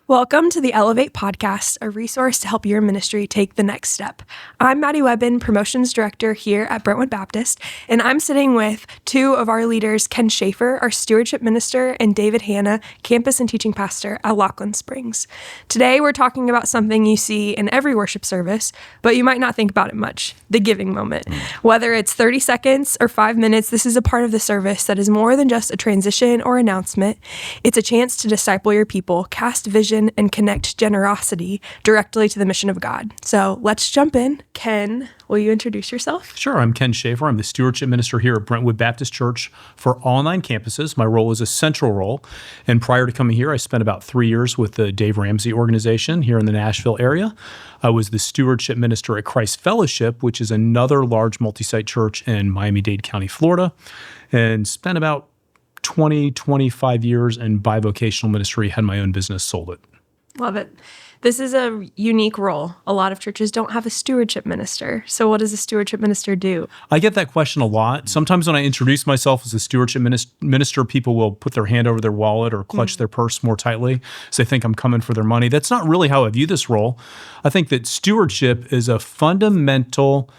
Welcome to the Elevate Podcast, a resource to help your ministry take the next step. I'm Madi Wuebben, Promotions Director here at Brentwood Baptist, and I'm sitting with two of our leaders, Ken Schafer, our Stewardship Minister, and David Hanna, Campus and Teaching Pastor at Laughlin Springs. Today, we're talking about something you see in every worship service, but you might not think about it much, the giving moment. Whether it's 30 seconds or 5 minutes, this is a part of the service that is more than just a transition or announcement. It's a chance to disciple your people, cast vision, and connect generosity directly to the mission of God. So let's jump in. Ken, will you introduce yourself? Sure. I'm Ken Schafer. I'm the Stewardship Minister here at Brentwood Baptist Church for all 9 campuses. My role is a central role. And prior to coming here, I spent about 3 years with the Dave Ramsey organization here in the Nashville area. I was the Stewardship Minister at Christ Fellowship, which is another large multi-site church in Miami-Dade County, Florida, and spent about 25 years in bivocational ministry, had my own business, sold it. Love it. This is a unique role. A lot of churches don't have a stewardship minister. So what does a stewardship minister do? I get that question a lot. Sometimes when I introduce myself as a stewardship minister, people will put their hand over their wallet or clutch their purse more tightly as they think I'm coming for their money. That's not really how I view this role. I think that stewardship is a fundamental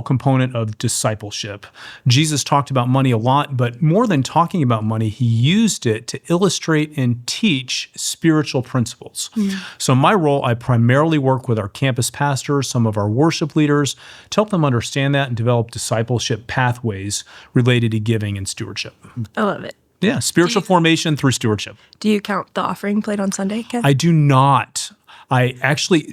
component of discipleship. Jesus talked about money a lot, but more than talking about money, he used it to illustrate and teach spiritual principles. So in my role, I primarily work with our campus pastors, some of our worship leaders, to help them understand that and develop discipleship pathways related to giving and stewardship. I love it. Yeah, spiritual formation through stewardship. Do you count the offering plate on Sunday, Ken? I do not.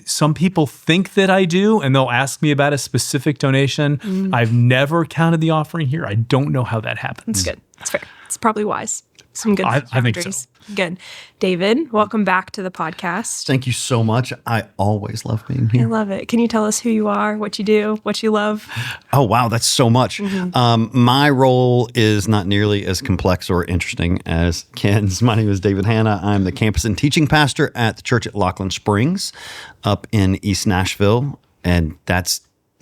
Some people think that I do, and they'll ask me about a specific donation. I've never counted the offering here. I don't know how that happens. It's good. It's fair. It's probably wise. Some good I think boundaries. so. Good. David, welcome back to the podcast. Thank you so much. I always love being I here. love it. Can you tell us who you are, what you do, what you love? Oh, wow. That's so much. My role is not nearly as complex or interesting as Ken's. My name is David Hanna. I'm the campus and teaching pastor at the church at Laughlin Springs up in East Nashville. And that's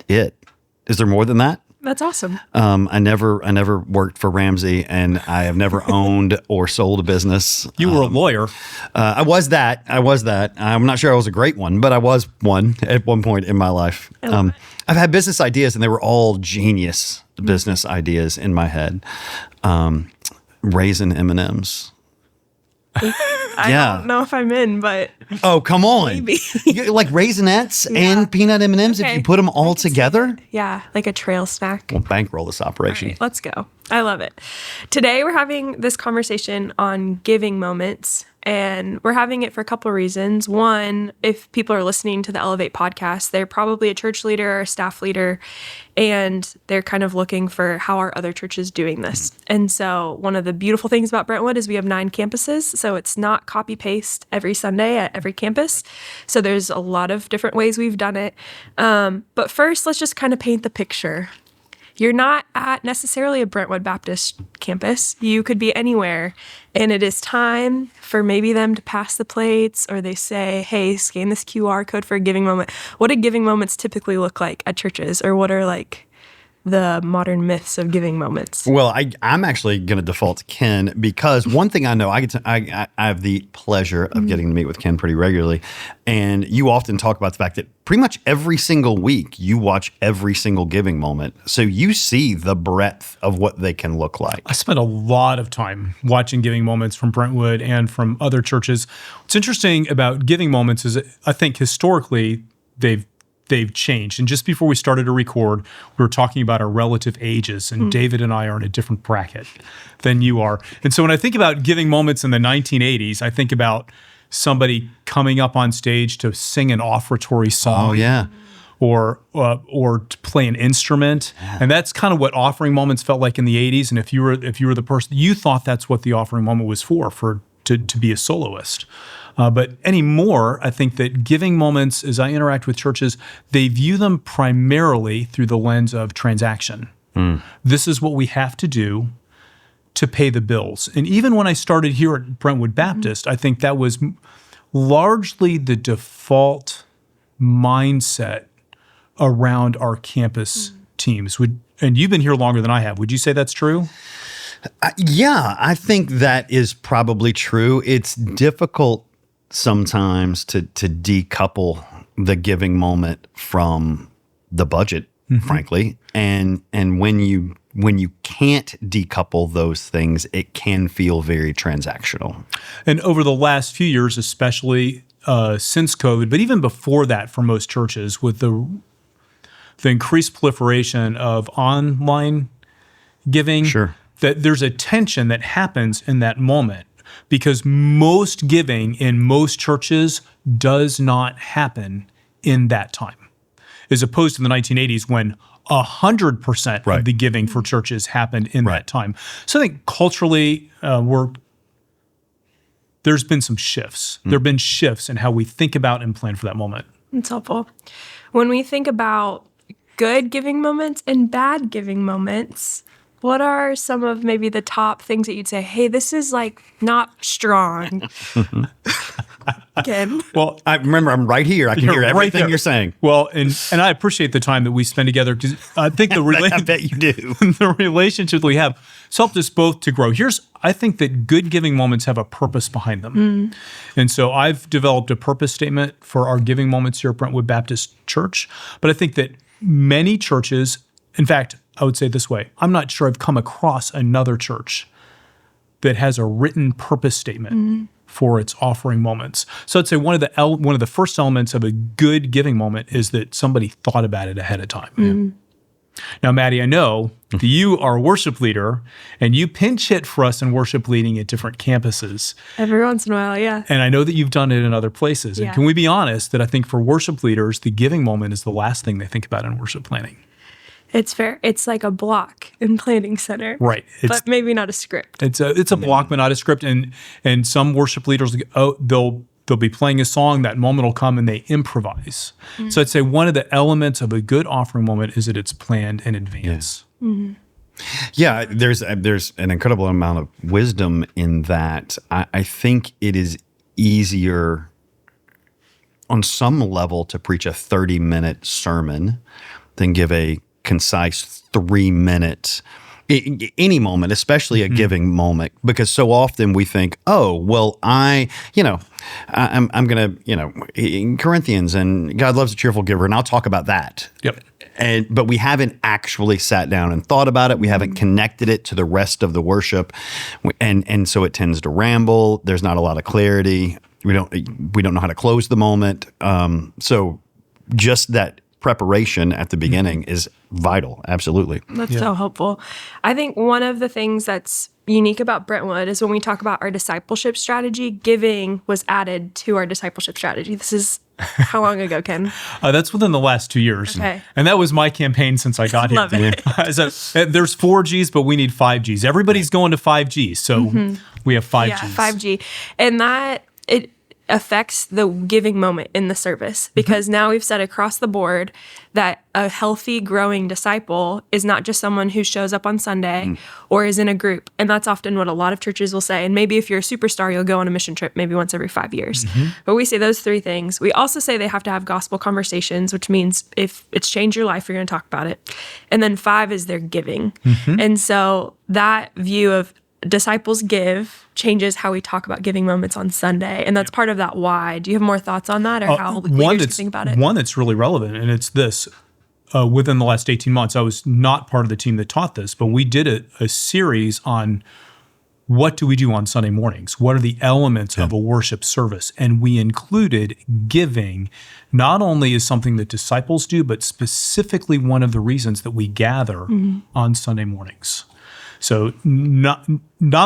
it. Is there more than that? That's awesome. I never worked for Ramsey, and I have never owned or sold a business. You were a lawyer. I was that. I'm not sure I was a great one, but I was one at one point in my life. I've had business ideas, and they were all genius business ideas in my head. Raisin M&Ms. I don't know if I'm in, but Oh, come on. maybe. Like Raisinets and peanut M&Ms, Okay. if you put them all together, Yeah, like a trail snack. we'll bankroll this operation. All right, let's go. I love it. Today, we're having this conversation on giving moments, and we're having it for a couple of reasons. One, if people are listening to the Elevate podcast, they're probably a church leader or a staff leader, and they're kind of looking for how are other churches doing this. And so one of the beautiful things about Brentwood is we have 9 campuses, so it's not copy-paste every Sunday at every campus. So there's a lot of different ways we've done it. But first, let's just kind of paint the picture. You're not at necessarily a Brentwood Baptist campus. You could be anywhere, and it is time for maybe them to pass the plates, or they say, hey, scan this QR code for a giving moment. What do giving moments typically look like at churches, or what are like the modern myths of giving moments? Well, I'm actually going to default to Ken because one thing I know, I have the pleasure of getting to meet with Ken pretty regularly, and you often talk about the fact that pretty much every single week you watch every single giving moment, so you see the breadth of what they can look like. I spent a lot of time watching giving moments from Brentwood and from other churches. What's interesting about giving moments is I think historically they've changed. And just before we started to record, we were talking about our relative ages, and David and I are in a different bracket than you are. And so when I think about giving moments in the 1980s, I think about somebody coming up on stage to sing an offertory song. Oh, yeah. Or to play an instrument. And that's kind of what offering moments felt like in the 80s. And if you were the person, you thought that's what the offering moment was to be a soloist. But anymore, I think that giving moments, as I interact with churches, they view them primarily through the lens of transaction. This is what we have to do to pay the bills. And even when I started here at Brentwood Baptist, I think that was largely the default mindset around our campus teams. And you've been here longer than I have. Would you say that's true? Yeah, I think that is probably true. It's difficult sometimes to decouple the giving moment from the budget, frankly. And when you can't decouple those things, it can feel very transactional. And over the last few years, especially since COVID, but even before that for most churches, with the increased proliferation of online giving, Sure. that there's a tension that happens in that moment because most giving in most churches does not happen in that time, as opposed to the 1980s when 100% Right. of the giving for churches happened in that time. So I think culturally, there's been some shifts. There have been shifts in how we think about and plan for that moment. It's helpful. When we think about good giving moments and bad giving moments, what are some of maybe the top things that you'd say, hey, this is like not strong? Ken? Well, I remember I'm right here. I can hear right everything there. you're saying. Well, and I appreciate the time that we spend together because I think the I bet you do. the relationship we have has helped us both to grow. I think that good giving moments have a purpose behind them. And so I've developed a purpose statement for our giving moments here at Brentwood Baptist Church. But I think that many churches, in fact, I would say it this way, I'm not sure I've come across another church that has a written purpose statement for its offering moments. So I'd say one of the first elements of a good giving moment is that somebody thought about it ahead of time. Now, Maddie, I know that you are a worship leader and you pinch hit for us in worship leading at different campuses. Every once in a while, yeah. And I know that you've done it in other places. Yeah. And can we be honest that I think for worship leaders, the giving moment is the last thing they think about in worship planning. It's fair. It's like a block in planning center. Right. But maybe not a script. It's a block, but not a script. And some worship leaders, they'll be playing a song, that moment will come and they improvise. So I'd say one of the elements of a good offering moment is that it's planned in advance. Yeah, there's an incredible amount of wisdom in that. I think it is easier on some level to preach a 30-minute sermon than give a concise 3-minute any moment, especially a giving moment, because so often we think, oh, well, I'm going to, in Corinthians and God loves a cheerful giver, and I'll talk about that. Yep. But we haven't actually sat down and thought about it. We haven't connected it to the rest of the worship, and so it tends to ramble. There's not a lot of clarity. We don't know how to close the moment. So just that preparation at the beginning is vital. Absolutely. That's so helpful. I think one of the things that's unique about Brentwood is when we talk about our discipleship strategy, giving was added to our discipleship strategy. This is how long ago, Ken? That's within the last 2 years. Okay. And that was my campaign since I got here. Love it. So, there's 4 Gs, but we need 5 Gs. Everybody's going to 5 Gs. So we have 5 Yeah, Gs. 5G. And that, it affects the giving moment in the service because now we've said across the board that a healthy, growing disciple is not just someone who shows up on Sunday or is in a group. And that's often what a lot of churches will say. And maybe if you're a superstar, you'll go on a mission trip maybe once every 5 years. But we say those 3 things. We also say they have to have gospel conversations, which means if it's changed your life, you're going to talk about it. And then 5 is their giving. And so that view of disciples give changes how we talk about giving moments on Sunday. And that's part of that why. Do you have more thoughts on that or how leaders think about it? One that's really relevant, and it's this. Within the last 18 months, I was not part of the team that taught this, but we did a series on what do we do on Sunday mornings? What are the elements of a worship service? And we included giving not only as something that disciples do, but specifically one of the reasons that we gather on Sunday mornings. So not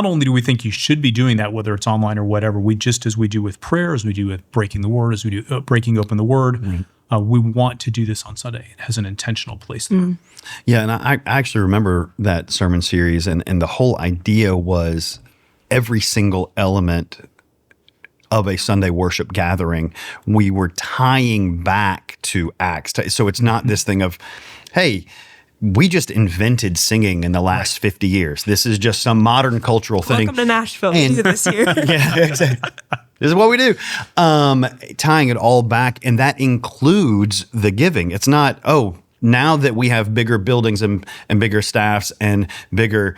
only do we think you should be doing that, whether it's online or whatever, as we do with prayer, as we do with breaking the word, as we do breaking open the word, we want to do this on Sunday. It has an intentional place there. Yeah, and I actually remember that sermon series, and the whole idea was every single element of a Sunday worship gathering, we were tying back to Acts. So it's not this thing of, hey, we just invented singing in the last 50 years. This is just some modern cultural thing. Welcome to Nashville. We do this here. Yeah, exactly. This is what we do. Tying it all back, and that includes the giving. It's not, now that we have bigger buildings and bigger staffs and bigger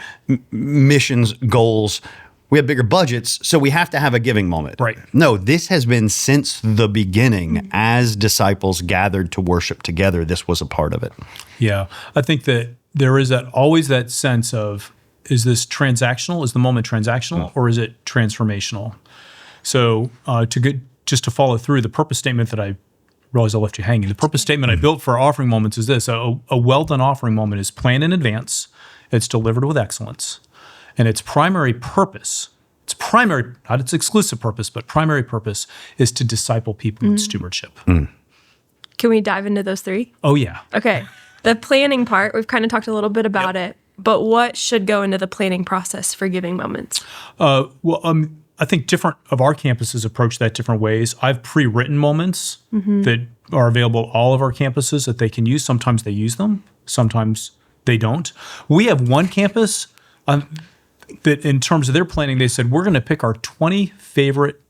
missions goals, we have bigger budgets, so we have to have a giving moment. Right. No, this has been since the beginning. As disciples gathered to worship together, this was a part of it. Yeah. I think that there is always that sense of, is this transactional? Is the moment transactional or is it transformational? So just to follow through, the purpose statement that I realize I left you hanging. The purpose statement I built for offering moments is this. A well-done offering moment is planned in advance. It's delivered with excellence. And its primary purpose, not its exclusive purpose, but primary purpose is to disciple people in stewardship. Can we dive into those three? Oh, yeah. Okay. The planning part, we've kind of talked a little bit about it, but what should go into the planning process for giving moments? I think different of our campuses approach that different ways. I've pre-written moments that are available at all of our campuses that they can use. Sometimes they use them. Sometimes they don't. We have one campus that in terms of their planning, they said, we're going to pick our 20 favorite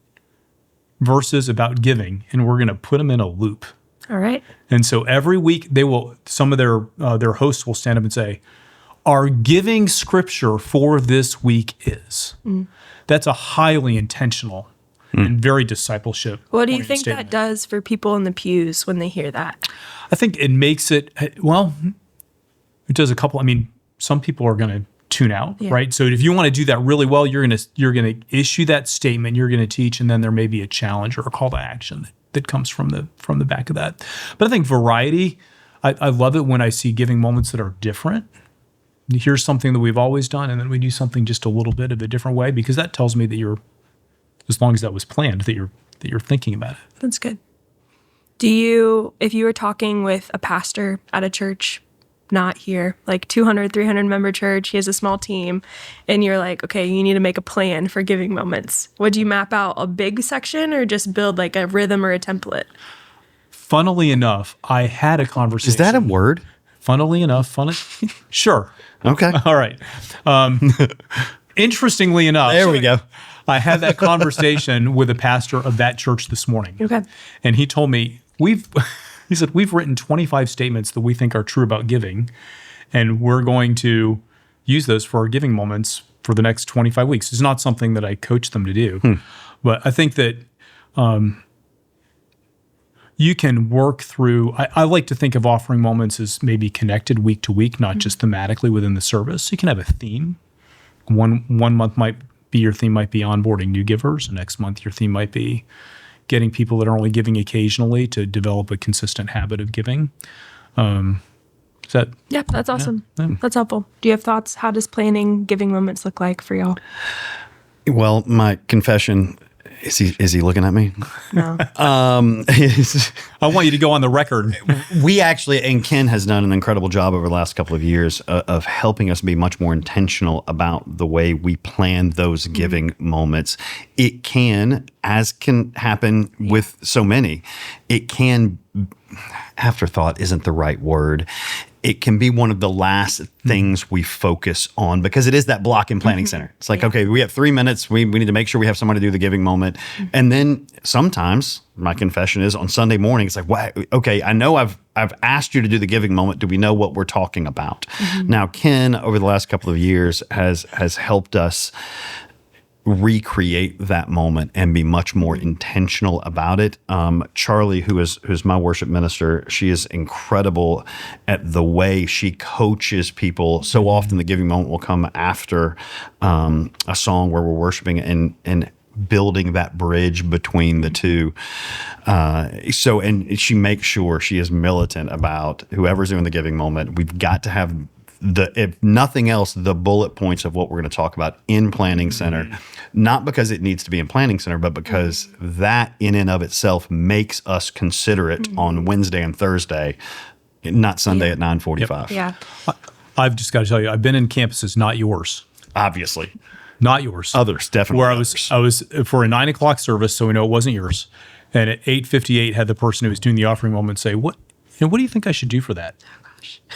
verses about giving, and we're going to put them in a loop. All right. And so every week some of their hosts will stand up and say, our giving scripture for this week is. That's a highly intentional and very discipleship. What do you think that does for people in the pews when they hear that? I think it makes it, it does a couple. Some people are going to tune out, right? So if you want to do that really well, you're going to issue that statement, you're going to teach, and then there may be a challenge or a call to action that comes from the back of that. But I think variety, I love it when I see giving moments that are different. Here's something that we've always done, and then we do something just a little bit of a different way, because that tells me that as long as that was planned, that you're thinking about it. That's good. If you were talking with a pastor at a church, not here, like 200, 300 member church, he has a small team, and you're like, okay, you need to make a plan for giving moments. Would you map out a big section or just build like a rhythm or a template? Funnily enough, I had a conversation. Is that a word? Funnily enough, sure. Okay. All right. Interestingly enough, there we go. I had that conversation with a pastor of that church this morning. Okay. And he told me, he said, we've written 25 statements that we think are true about giving, and we're going to use those for our giving moments for the next 25 weeks. It's not something that I coach them to do, but I think that you can work through, I like to think of offering moments as maybe connected week to week, not just thematically within the service. You can have a theme. One month your theme might be onboarding new givers. The next month your theme might be getting people that are only giving occasionally to develop a consistent habit of giving. Yeah, that's awesome. Yeah. That's helpful. Do you have thoughts? How does planning giving moments look like for y'all? Well, my confession, is he looking at me? No. I want you to go on the record. We actually, and Ken has done an incredible job over the last couple of years of helping us be much more intentional about the way we plan those giving moments. It can, as can happen with so many, it can, afterthought isn't the right word. It can be one of the last things we focus on, because it is that block in planning center. It's like, okay, we have 3 minutes. We need to make sure we have someone to do the giving moment. And then sometimes, my confession is, on Sunday morning, it's like, wow, okay, I know I've asked you to do the giving moment. Do we know what we're talking about? Now, Ken, over the last couple of years, has helped us recreate that moment and be much more intentional about it. Charlie, who's my worship minister, she is incredible at the way she coaches people. So often the giving moment will come after a song where we're worshiping and building that bridge between the two. And she makes sure she is militant about whoever's doing the giving moment. We've got to have if nothing else, the bullet points of what we're going to talk about in Planning Center, not because it needs to be in Planning Center, but because that in and of itself makes us consider it on Wednesday and Thursday, not Sunday at 9:45. Yeah. I've just got to tell you, I've been in campuses, not yours. Obviously. Not yours. Others, definitely. Where I was for a 9 o'clock service, so we know it wasn't yours. And at 8:58 had the person who was doing the offering moment say, what do you think I should do for that?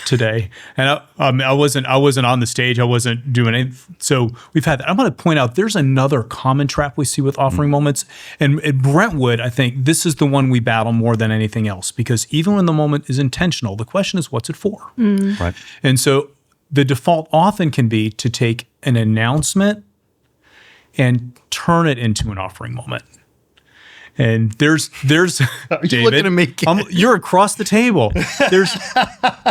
today, and I wasn't on the stage. I wasn't doing anything. So we've had that. I'm going to point out there's another common trap we see with offering moments, and at Brentwood, I think this is the one we battle more than anything else, because even when the moment is intentional, the question is, what's it for? Right. And so the default often can be to take an announcement and turn it into an offering moment. And there's David, looking at me, you're across the table.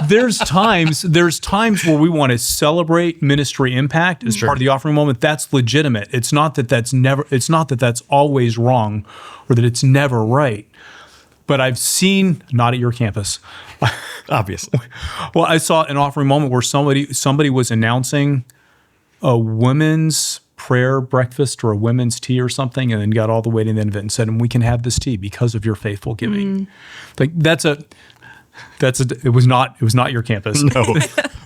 There's times where we want to celebrate ministry impact as part of the offering moment. That's legitimate. It's not that that's always wrong or that it's never right. But I've seen, not at your campus, Obviously. well, I saw an offering moment where somebody was announcing a women's prayer breakfast or a women's tea or something, and then got all the way to the end of it and said, and we can have this tea because of your faithful giving. Like it was not your campus. No.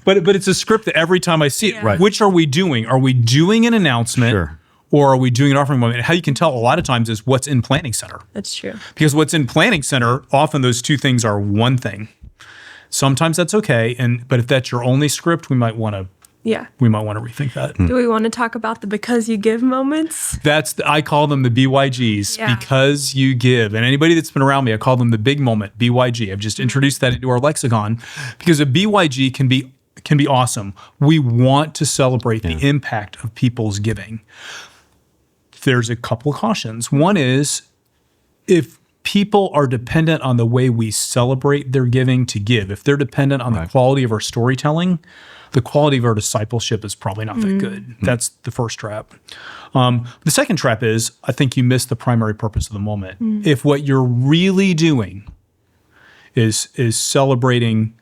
but it's a script that every time I see it, Right. which are we doing? Are we doing an announcement? Sure. Or are we doing an offering moment? And how you can tell a lot of times is what's in planning center. That's true. Because what's in planning center, often those two things are one thing. Sometimes that's okay, but if that's your only script, we might want to rethink that. Do we want to talk about the because you give moments? I call them the BYGs, Yeah. because you give. And anybody that's been around me, I call them the big moment, BYG. I've just introduced that into our lexicon because a BYG can be awesome. We want to celebrate the impact of people's giving. There's a couple of cautions. One is if people are dependent on the way we celebrate their giving to give, if they're dependent on the quality of our storytelling, the quality of our discipleship is probably not that good. That's the first trap. The second trap is I think you miss the primary purpose of the moment. If what you're really doing is celebrating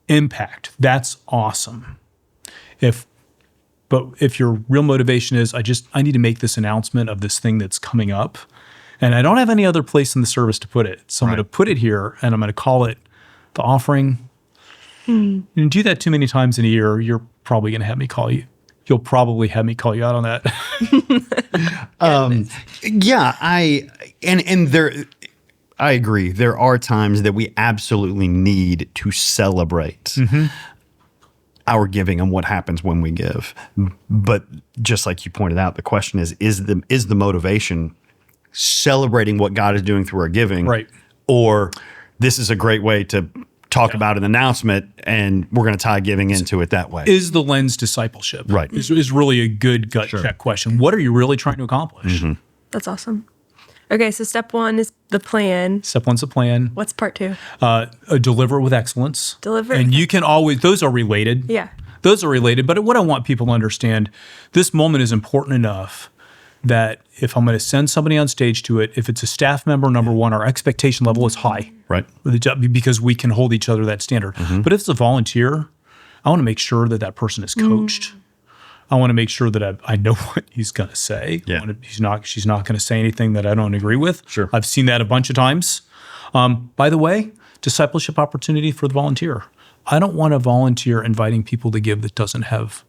impact, that's awesome. But if your real motivation is, I need to make this announcement of this thing that's coming up, and I don't have any other place in the service to put it, so I'm going to put it here, and I'm going to call it the offering. You do that too many times in a year, you're probably going to have me call you. You'll probably have me call you out on that. I agree. There are times that we absolutely need to celebrate our giving and what happens when we give. But just like you pointed out, the question is the motivation celebrating what God is doing through our giving? Right. Or this is a great way to talk about an announcement and we're going to tie giving into it that way. Is the lens discipleship? Right. Is really a good gut check question. What are you really trying to accomplish? That's awesome. Okay, so step one is the plan. Step one's a plan. What's part two? Deliver with excellence. Deliver. And you can always, those are related. Yeah. Those are related. But what I want people to understand, this moment is important enough that if I'm going to send somebody on stage to it, if it's a staff member, number one, our expectation level is high. Right. Because we can hold each other to that standard. But if it's a volunteer, I want to make sure that person is coached. I want to make sure that I know what he's going to say. Yeah. She's not going to say anything that I don't agree with. Sure. I've seen that a bunch of times. By the way, discipleship opportunity for the volunteer. I don't want a volunteer inviting people to give that doesn't have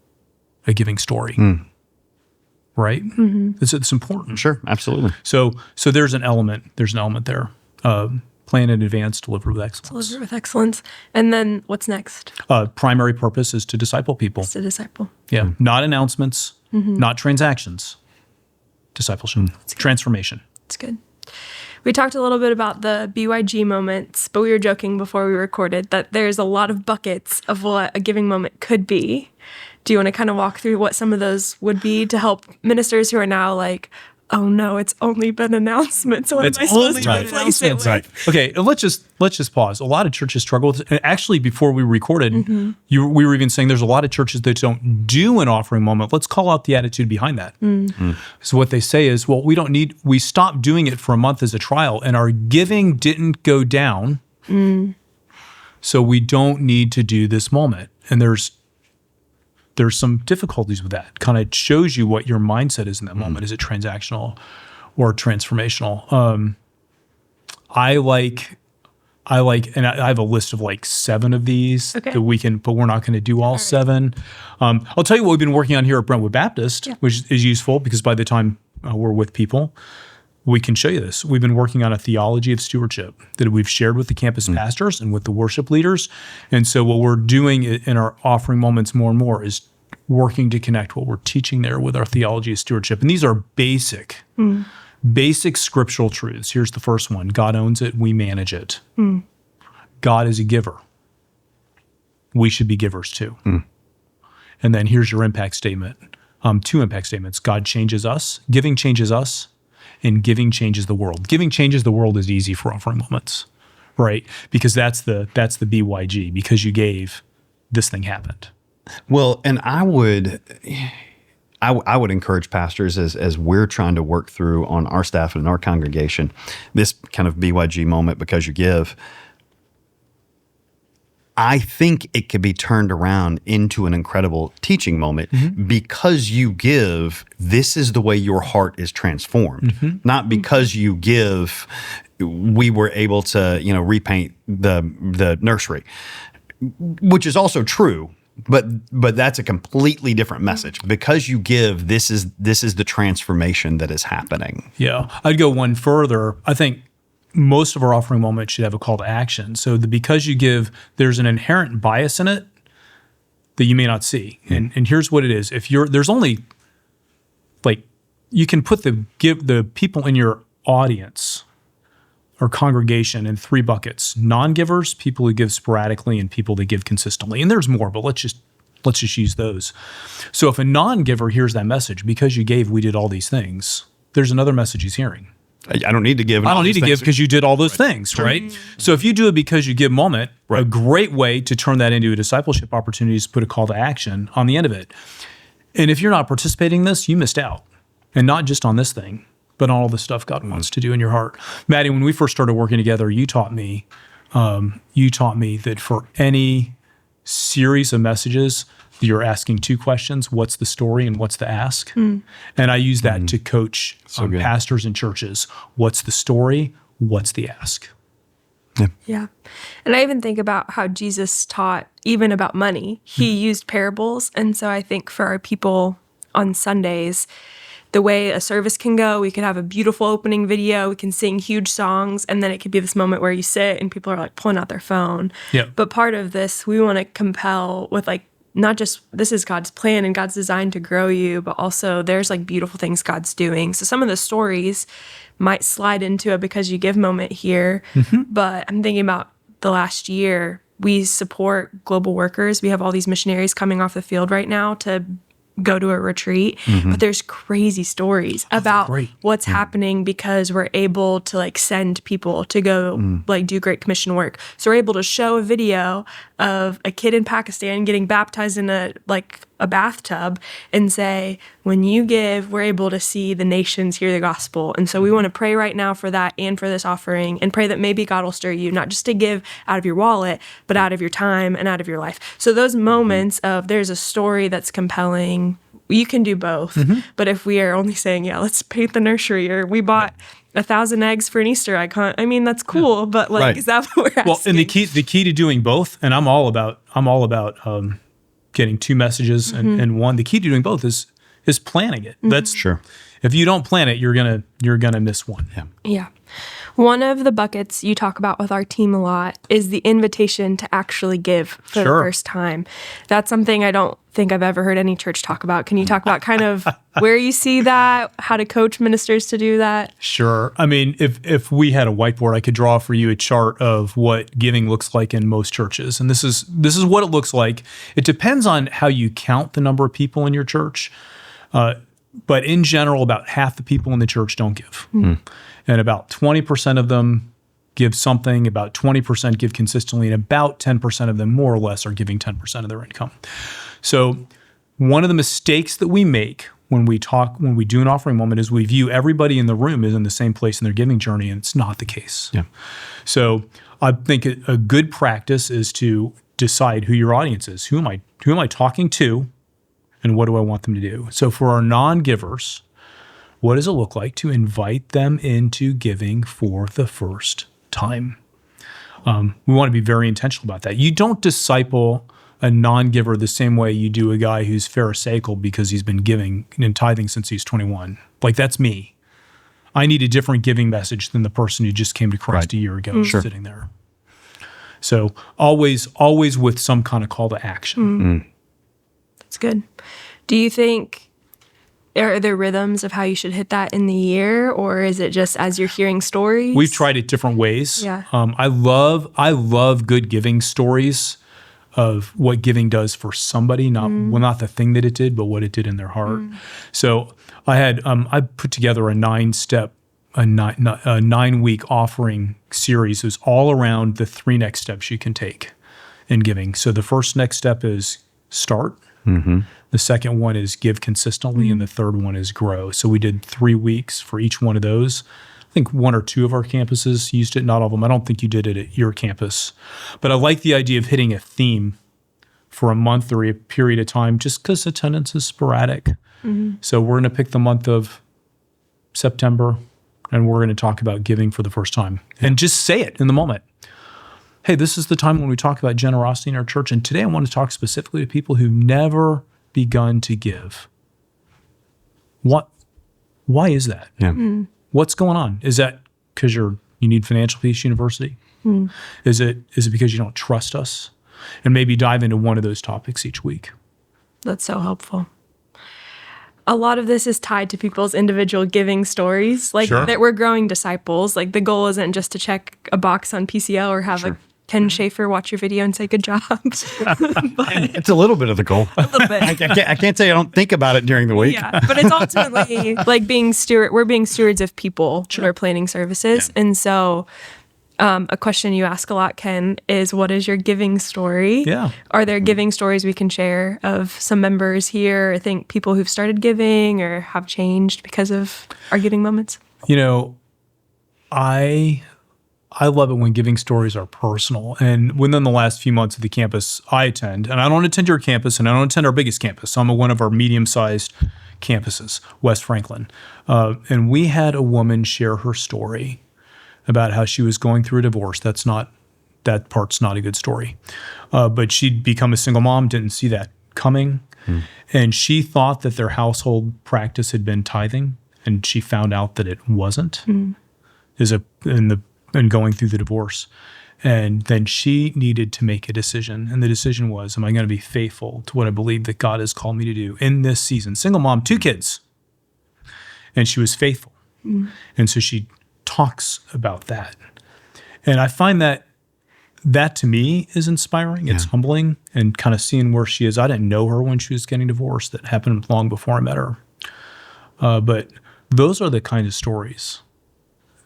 a giving story. Right? It's important. Sure, absolutely. So there's an element. There's an element there. Plan in advance, deliver with excellence. Deliver with excellence. And then what's next? Primary purpose is to disciple people. It's to disciple. Yeah, not announcements, not transactions. Discipleship, transformation. It's good. We talked a little bit about the BYG moments, but we were joking before we recorded that there's a lot of buckets of what a giving moment could be. Do you want to kind of walk through what some of those would be to help ministers who are now like, oh no, it's only been announcements. What am I supposed to replace it with? Right. Okay, let's just pause. A lot of churches struggle with it. And actually, before we recorded, we were even saying there's a lot of churches that don't do an offering moment. Let's call out the attitude behind that. So what they say is, well, we stopped doing it for a month as a trial, and our giving didn't go down, so we don't need to do this moment. And there's some difficulties with that. Kind of shows you what your mindset is in that moment. Is it transactional or transformational? I like, and I have a list of like 7 of these that we can, but we're not going to do all 7. I'll tell you what we've been working on here at Brentwood Baptist, which is useful because by the time we're with people, We can show you this. We've been working on a theology of stewardship that we've shared with the campus pastors and with the worship leaders. And so what we're doing in our offering moments more and more is working to connect what we're teaching there with our theology of stewardship. And these are basic scriptural truths. Here's the first one. God owns it. We manage it. God is a giver. We should be givers too. And then here's your impact statement. 2 impact statements. God changes us. Giving changes us. And giving changes the world. Giving changes the world is easy for offering moments, right? Because that's the BYG. Because you gave, this thing happened. Well, and I would encourage pastors as we're trying to work through on our staff and in our congregation, this kind of BYG moment, because you give, I think it could be turned around into an incredible teaching moment. Because you give, this is the way your heart is transformed. Not because you give, we were able to, repaint the nursery, which is also true. But that's a completely different message. Because you give, this is the transformation that is happening. Yeah, I'd go one further. I think most of our offering moments should have a call to action. So because you give, there's an inherent bias in it that you may not see. And here's what it is. There's only, you can put the people in your audience or congregation in 3 buckets: non-givers, people who give sporadically, and people that give consistently. And there's more, but let's just use those. So if a non-giver hears that message, because you gave, we did all these things, there's another message he's hearing. I don't need to give. I don't need to give because you did all those things, right? So if you do it because you give moment, a great way to turn that into a discipleship opportunity is put a call to action on the end of it. And if you're not participating in this, you missed out. And not just on this thing, but on all the stuff God wants to do in your heart. Maddie, when we first started working together, you taught me that for any series of messages, you're asking 2 questions: what's the story and what's the ask? And I use that to coach pastors and churches. What's the story? What's the ask? Yeah. And I even think about how Jesus taught even about money. He used parables. And so I think for our people on Sundays, the way a service can go, we could have a beautiful opening video, we can sing huge songs, and then it could be this moment where you sit and people are pulling out their phone. But part of this, we want to compel with not just this is God's plan and God's design to grow you, but also there's beautiful things God's doing. So some of the stories might slide into a because you give moment here, but I'm thinking about the last year, we support global workers. We have all these missionaries coming off the field right now to go to a retreat, but there's crazy stories about what's happening because we're able to send people to go do Great Commission work. So we're able to show a video of a kid in Pakistan getting baptized in a bathtub and say, when you give, we're able to see the nations hear the gospel. And so we want to pray right now for that and for this offering, and pray that maybe God will stir you, not just to give out of your wallet, but out of your time and out of your life. So those moments of there's a story that's compelling, you can do both. But if we are only saying, let's paint the nursery, or we bought 1,000 eggs for an Easter egg hunt, that's cool, but is that what we're asking? Well, and the key to doing both, and I'm all about getting 2 messages and one. The key to doing both is planning it. That's sure. If you don't plan it, you're gonna miss one. Yeah. One of the buckets you talk about with our team a lot is the invitation to actually give for the first time. That's something I don't think I've ever heard any church talk about. Can you talk about kind of where you see that, how to coach ministers to do that? Sure. If we had a whiteboard, I could draw for you a chart of what giving looks like in most churches. And this is what it looks like. It depends on how you count the number of people in your church. But in general, about half the people in the church don't give. And about 20% of them give something, about 20% give consistently, and about 10% of them, more or less, are giving 10% of their income. So one of the mistakes that we make when we do an offering moment is we view everybody in the room as in the same place in their giving journey, and it's not the case. So I think a good practice is to decide who your audience is. Who am I talking to, and what do I want them to do? So for our non-givers, what does it look like to invite them into giving for the first time? We want to be very intentional about that. You don't disciple a non-giver the same way you do a guy who's pharisaical because he's been giving and tithing since he's 21. That's me. I need a different giving message than the person who just came to Christ Right. a year ago sitting there. So always with some kind of call to action. That's good. Do you think, are there rhythms of how you should hit that in the year, or is it just as you're hearing stories? We've tried it different ways. Yeah. I love good giving stories of what giving does for somebody, not the thing that it did, but what it did in their heart. So I put together a 9-week offering series. It was all around the 3 next steps you can take in giving. So the first next step is start. The second one is give consistently, and the third one is grow. So we did 3 weeks for each one of those. I think 1 or 2 of our campuses used it, not all of them. I don't think you did it at your campus. But I like the idea of hitting a theme for a month or a period of time just because attendance is sporadic. So we're going to pick the month of September, and we're going to talk about giving for the first time. And just say it in the moment. Hey, this is the time when we talk about generosity in our church. And today I want to talk specifically to people who've never begun to give. Why is that? Yeah. What's going on? Is that because you need Financial Peace University? Is it because you don't trust us? And maybe dive into one of those topics each week. That's so helpful. A lot of this is tied to people's individual giving stories, like Sure. that we're growing disciples. Like the goal isn't just to check a box on PCL or have a Ken Schafer watch your video and say good job. It's a little bit of the goal. A little bit. I can't say I don't think about it during the week. Yeah, but it's ultimately like we're being stewards of people when we're planning services. And so a question you ask a lot, Ken, is what is your giving story? Yeah. Are there giving stories we can share of some members here? I think people who've started giving or have changed because of our giving moments. You know, I love it when giving stories are personal. And within the last few months of the campus I attend, and I don't attend your campus, and I don't attend our biggest campus. I'm one of our medium-sized campuses, West Franklin. And we had a woman share her story about how she was going through a divorce. That part's not a good story. But she'd become a single mom, didn't see that coming. And she thought that their household practice had been tithing, and she found out that it wasn't. And going through the divorce. And then she needed to make a decision. And the decision was, am I going to be faithful to what I believe that God has called me to do in this season? Single mom, 2 kids. And she was faithful. And so she talks about that. And I find that to me is inspiring. It's humbling, and kind of seeing where she is. I didn't know her when she was getting divorced. That happened long before I met her. But those are the kind of stories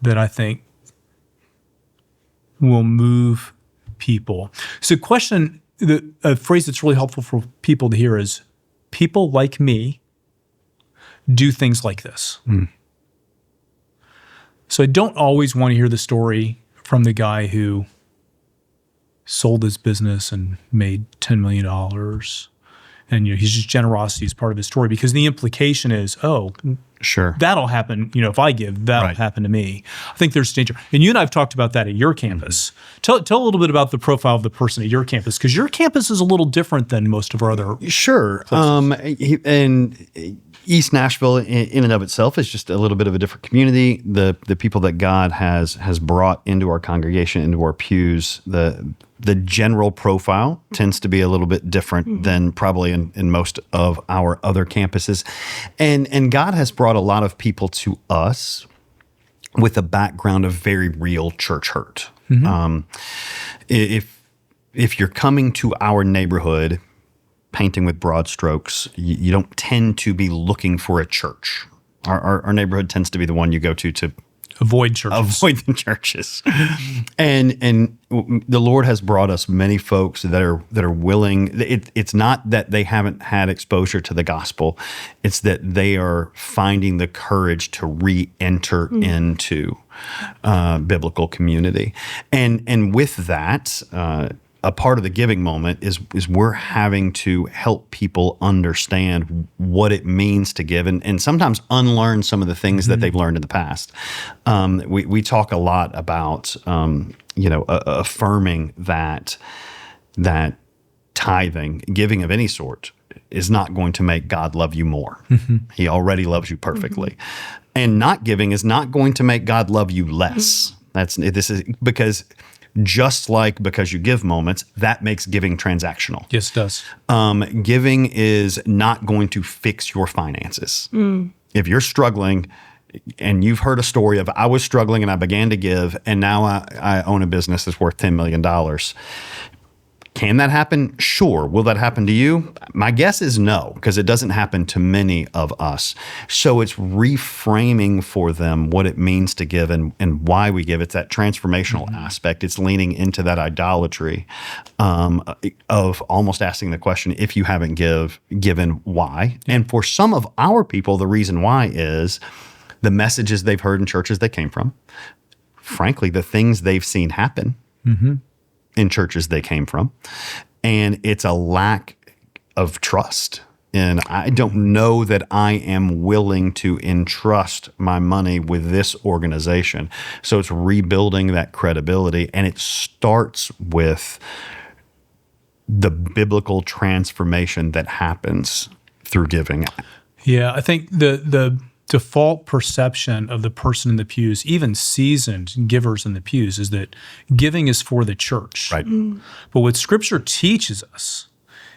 that I think will move people. So a phrase that's really helpful for people to hear is, people like me do things like this. So I don't always want to hear the story from the guy who sold his business and made $10 million. And he's just generosity is part of his story, because the implication is, Sure. that'll happen. If I give, that'll happen to me. I think there's danger. And you and I have talked about that at your campus. Tell a little bit about the profile of the person at your campus, because your campus is a little different than most of our other. Sure. And East Nashville in and of itself is just a little bit of a different community. The people that God has brought into our congregation, into our pews, the general profile tends to be a little bit different than probably in most of our other campuses. And God has brought a lot of people to us with a background of very real church hurt. If you're coming to our neighborhood, painting with broad strokes, you don't tend to be looking for a church. Our neighborhood tends to be the one you go to Avoid churches. Avoid the churches. And the Lord has brought us many folks that are willing. It's not that they haven't had exposure to the gospel. It's that they are finding the courage to re-enter into biblical community. And with that, a part of the giving moment is we're having to help people understand what it means to give, and sometimes unlearn some of the things that they've learned in the past. We talk a lot about affirming that tithing, giving of any sort, is not going to make God love you more. He already loves you perfectly. And not giving is not going to make God love you less. This is because because you give moments, that makes giving transactional. Yes, it does. Giving is not going to fix your finances. If you're struggling, and you've heard a story of I was struggling and I began to give, and now I own a business that's worth $10 million. Can that happen? Sure. Will that happen to you? My guess is no, because it doesn't happen to many of us. So it's reframing for them what it means to give and why we give. It's that transformational aspect. It's leaning into that idolatry of almost asking the question, if you haven't given, why? And for some of our people, the reason why is the messages they've heard in churches they came from, frankly, the things they've seen happen in churches they came from, and it's a lack of trust. And I don't know that I am willing to entrust my money with this organization. So it's rebuilding that credibility, and it starts with the biblical transformation that happens through giving. Yeah, I think the default perception of the person in the pews, even seasoned givers in the pews, is that giving is for the church. Right. But what Scripture teaches us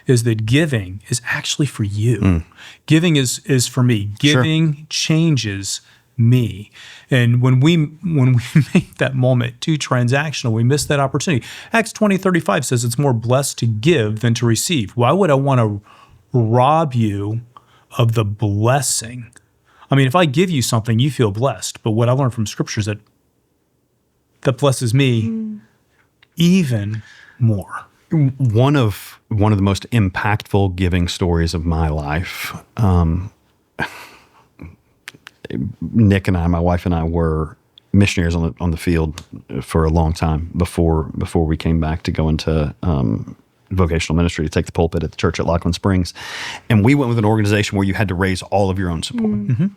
is that giving is actually for you. Giving is for me. Giving changes me. And when we make that moment too transactional, we miss that opportunity. Acts 20:35 says it's more blessed to give than to receive. Why would I want to rob you of the blessing? I mean, if I give you something, you feel blessed. But what I learned from Scripture is that blesses me even more. One of the most impactful giving stories of my life. Nick and I, my wife and I, were missionaries on the field for a long time before we came back to go into vocational ministry, to take the pulpit at the church at Lockland Springs. And we went with an organization where you had to raise all of your own support. And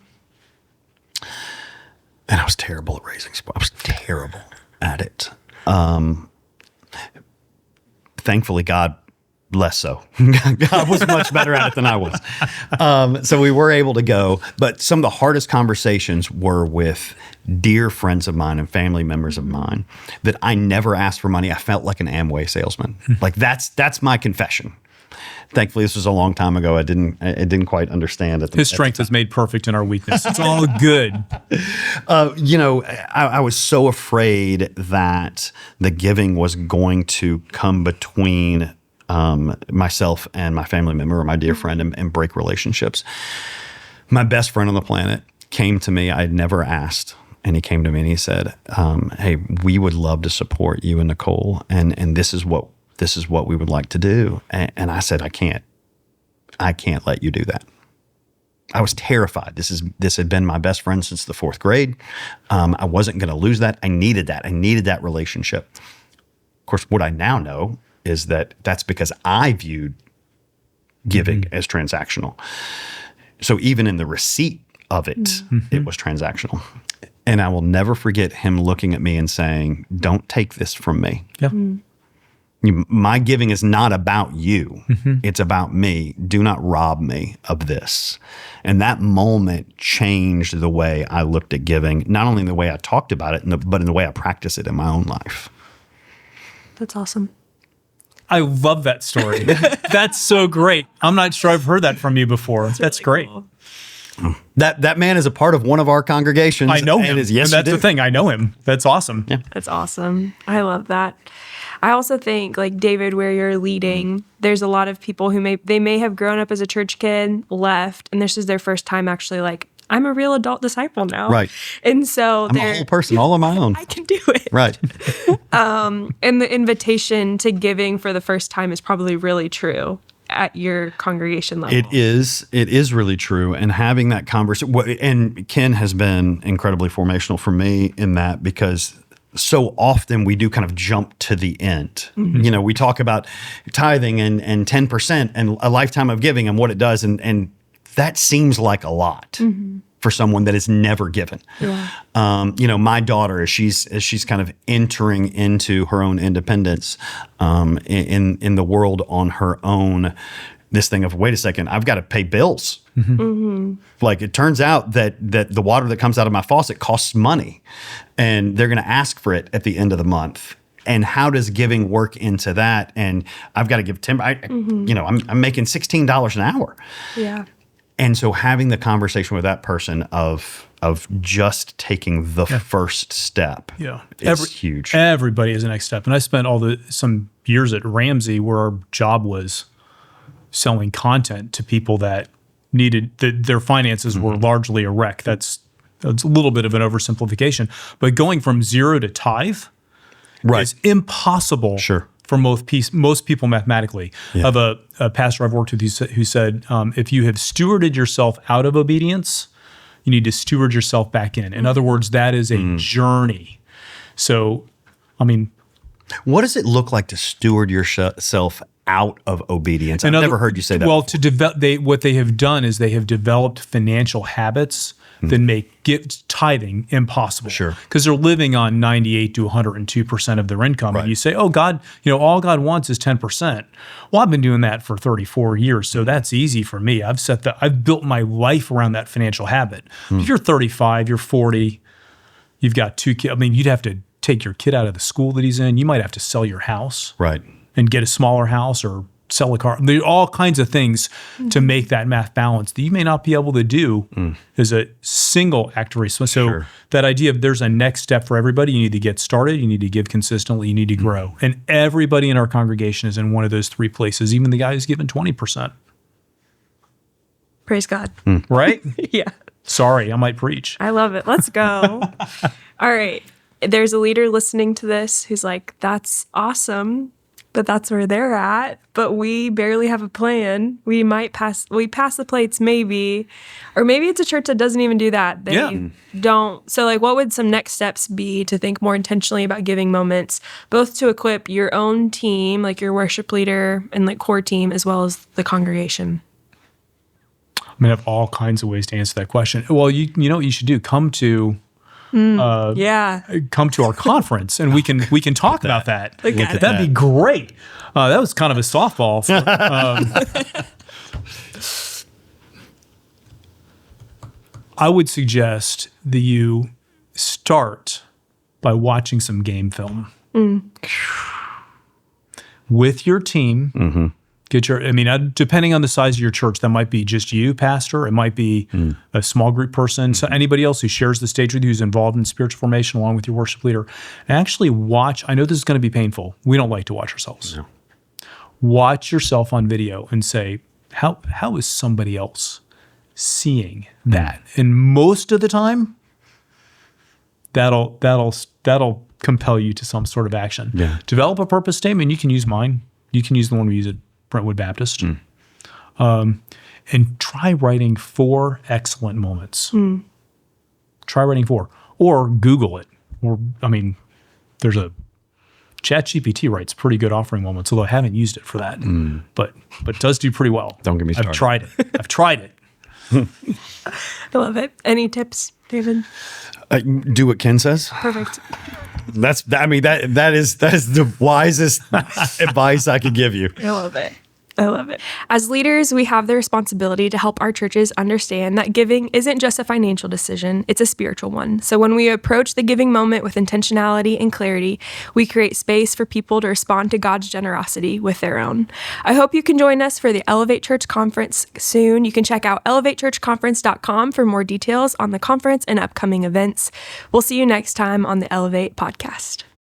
I was terrible at raising support. I was terrible at it. Thankfully, God less so. God was much better at it than I was. So we were able to go. But some of the hardest conversations were with dear friends of mine and family members of mine that I never asked for money. I felt like an Amway salesman. Like that's my confession. Thankfully, this was a long time ago. I didn't quite understand it. His strength is made perfect in our weakness. It's all good. I was so afraid that the giving was going to come between myself and my family member or my dear friend and break relationships. My best friend on the planet came to me. I had never asked. And he came to me and he said, hey, we would love to support you and Nicole. And this is what we would like to do. And I said, I can't let you do that. I was terrified. This had been my best friend since the 4th grade. I wasn't going to lose that. I needed that. I needed that relationship. Of course, what I now know is that that's because I viewed giving as transactional. So even in the receipt of it, it was transactional. And I will never forget him looking at me and saying, don't take this from me. Yeah. My giving is not about you. It's about me. Do not rob me of this. And that moment changed the way I looked at giving, not only in the way I talked about it, but in the way I practice it in my own life. That's awesome. I love that story. That's so great. I'm not sure I've heard that from you before. That's really great. Cool. That man is a part of one of our congregations. I know him. Yes, and that's the thing. I know him. That's awesome. Yeah. That's awesome. I love that. I also think, like David, where you're leading, there's a lot of people who may have grown up as a church kid, left, and this is their first time actually like, I'm a real adult disciple now. Right. And so I'm a whole person, all on my own. I can do it. Right. And the invitation to giving for the first time is probably really true at your congregation level. It is really true. And having that conversation, and Ken has been incredibly formational for me in that, because so often we do kind of jump to the end. We talk about tithing and 10% and a lifetime of giving and what it does. And that seems like a lot for someone that has never given. Yeah. My daughter, as she's kind of entering into her own independence in the world on her own, this thing of, wait a second, I've got to pay bills. Like, it turns out that the water that comes out of my faucet costs money, and they're going to ask for it at the end of the month. And how does giving work into that? And I've got to give I'm making $16 an hour. Yeah. And so having the conversation with that person of just taking the first step is huge. Everybody has a next step. And I spent some years at Ramsey where our job was selling content to people that needed their finances were largely a wreck. That's a little bit of an oversimplification. But going from zero to tithe is impossible for most people mathematically. I have a pastor I've worked with who said, if you have stewarded yourself out of obedience, you need to steward yourself back in. In other words, that is a journey. So, I mean, what does it look like to steward yourself out of obedience? I've never heard you say that. Well, what they have done is they have developed financial habits that make tithing impossible. Sure. Because they're living on 98 to 102% of their income. And you say, oh, God, all God wants is 10%. Well, I've been doing that for 34 years, so that's easy for me. I've built my life around that financial habit. If you're 35, you're 40, you've got 2 kids. I mean, you'd have to take your kid out of the school that he's in. You might have to sell your house. Right. And get a smaller house or sell a car. There are all kinds of things to make that math balance that you may not be able to do as a single act of response. So that idea of there's a next step for everybody. You need to get started. You need to give consistently. You need to grow. And everybody in our congregation is in one of those 3 places, even the guy who's given 20%. Praise God. Right? Yeah. Sorry, I might preach. I love it. Let's go. All right. There's a leader listening to this who's like, that's awesome, but that's where they're at. But we barely have a plan. We pass the plates maybe, or maybe it's a church that doesn't even do that. They don't. So like, what would some next steps be to think more intentionally about giving moments, both to equip your own team, like your worship leader and like core team, as well as the congregation? I mean, I have all kinds of ways to answer that question. Well, you know what you should do? Come to our conference and we can talk about that. That'd be great. That was kind of a softball. I would suggest that you start by watching some game film with your team. Depending on the size of your church, that might be just you, pastor. It might be a small group person. So anybody else who shares the stage with you, who's involved in spiritual formation along with your worship leader. And actually watch. I know this is going to be painful. We don't like to watch ourselves. No. Watch yourself on video and say, how is somebody else seeing that? And most of the time, that'll compel you to some sort of action. Yeah. Develop a purpose statement. You can use mine. You can use the one we use at Brentwood Baptist. And try writing 4 excellent moments. Try writing 4. Or Google it. There's a ChatGPT writes pretty good offering moments, although I haven't used it for that. But it does do pretty well. Don't get me started. I've tried it. I love it. Any tips, David? Do what Ken says. Perfect. That is the wisest advice I could give you. I love it. I love it. As leaders, we have the responsibility to help our churches understand that giving isn't just a financial decision, it's a spiritual one. So when we approach the giving moment with intentionality and clarity, we create space for people to respond to God's generosity with their own. I hope you can join us for the Elevate Church Conference soon. You can check out elevatechurchconference.com for more details on the conference and upcoming events. We'll see you next time on the Elevate podcast.